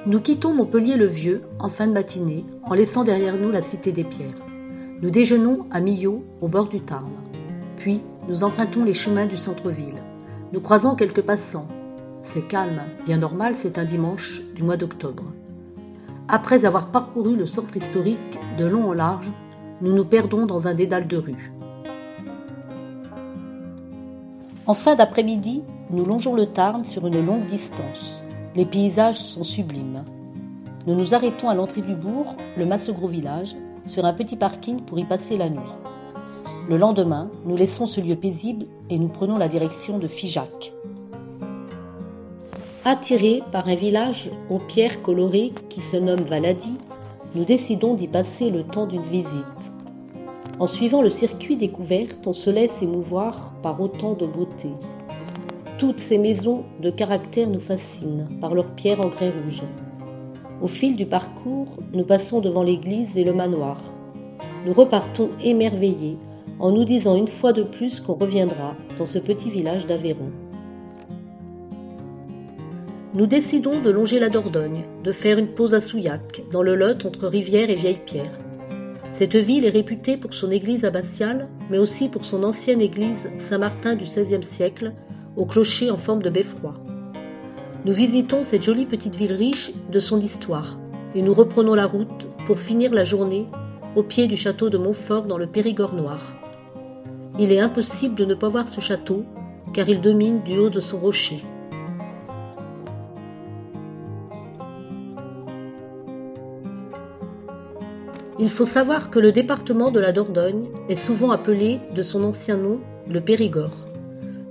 Nous quittons Montpellier-le-Vieux en fin de matinée, en laissant derrière nous la cité des Pierres. Nous déjeunons à Millau, au bord du Tarn. Puis, nous empruntons les chemins du centre-ville. Nous croisons quelques passants. C'est calme, bien normal, c'est un dimanche du mois d'octobre. Après avoir parcouru le centre historique de long en large, nous nous perdons dans un dédale de rues. En fin d'après-midi, nous longeons le Tarn sur une longue distance. Les paysages sont sublimes. Nous nous arrêtons à l'entrée du bourg, le Massegros village, sur un petit parking pour y passer la nuit. Le lendemain, nous laissons ce lieu paisible et nous prenons la direction de Figeac. Attirés par un village aux pierres colorées qui se nomme Valady, nous décidons d'y passer le temps d'une visite. En suivant le circuit découverte, on se laisse émouvoir par autant de beauté. Toutes ces maisons de caractère nous fascinent par leurs pierres en grès rouge. Au fil du parcours, nous passons devant l'église et le manoir. Nous repartons émerveillés en nous disant une fois de plus qu'on reviendra dans ce petit village d'Aveyron. Nous décidons de longer la Dordogne, de faire une pause à Souillac, dans le Lot entre Rivière et Vieille-Pierre. Cette ville est réputée pour son église abbatiale, mais aussi pour son ancienne église Saint-Martin du XVIe siècle, au clocher en forme de beffroi. Nous visitons cette jolie petite ville riche de son histoire et nous reprenons la route pour finir la journée au pied du château de Montfort dans le Périgord noir. Il est impossible de ne pas voir ce château car il domine du haut de son rocher. Il faut savoir que le département de la Dordogne est souvent appelé de son ancien nom le Périgord.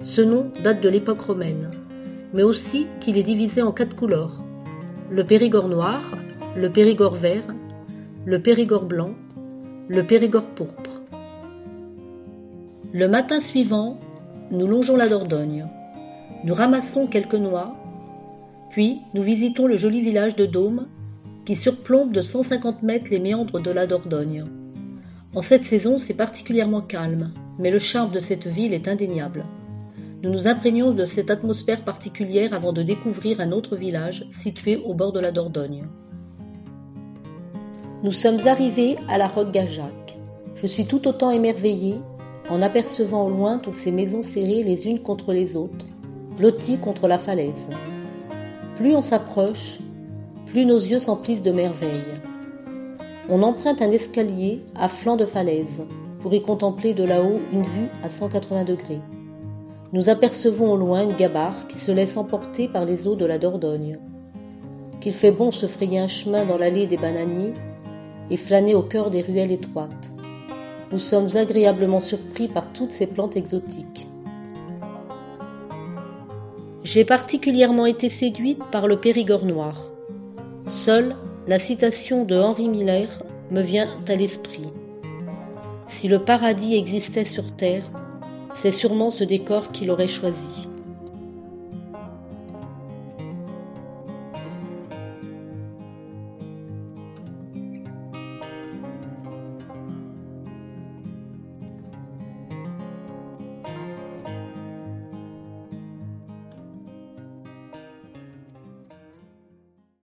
Ce nom date de l'époque romaine, mais aussi qu'il est divisé en 4 couleurs. Le Périgord noir, le Périgord vert, le Périgord blanc, le Périgord pourpre. Le matin suivant, nous longeons la Dordogne. Nous ramassons quelques noix, puis nous visitons le joli village de Daume qui surplombe de 150 mètres les méandres de la Dordogne. En cette saison, c'est particulièrement calme, mais le charme de cette ville est indéniable. Nous nous imprégnons de cette atmosphère particulière avant de découvrir un autre village situé au bord de la Dordogne. Nous sommes arrivés à la Roque-Gageac. Je suis tout autant émerveillée en apercevant au loin toutes ces maisons serrées les unes contre les autres, blotties contre la falaise. Plus on s'approche, plus nos yeux s'emplissent de merveilles. On emprunte un escalier à flanc de falaise pour y contempler de là-haut une vue à 180 degrés. Nous apercevons au loin une gabarre qui se laisse emporter par les eaux de la Dordogne. Qu'il fait bon se frayer un chemin dans l'allée des bananiers et flâner au cœur des ruelles étroites. Nous sommes agréablement surpris par toutes ces plantes exotiques. J'ai particulièrement été séduite par le Périgord noir. Seule la citation de Henri Miller me vient à l'esprit. Si le paradis existait sur terre, c'est sûrement ce décor qu'il aurait choisi.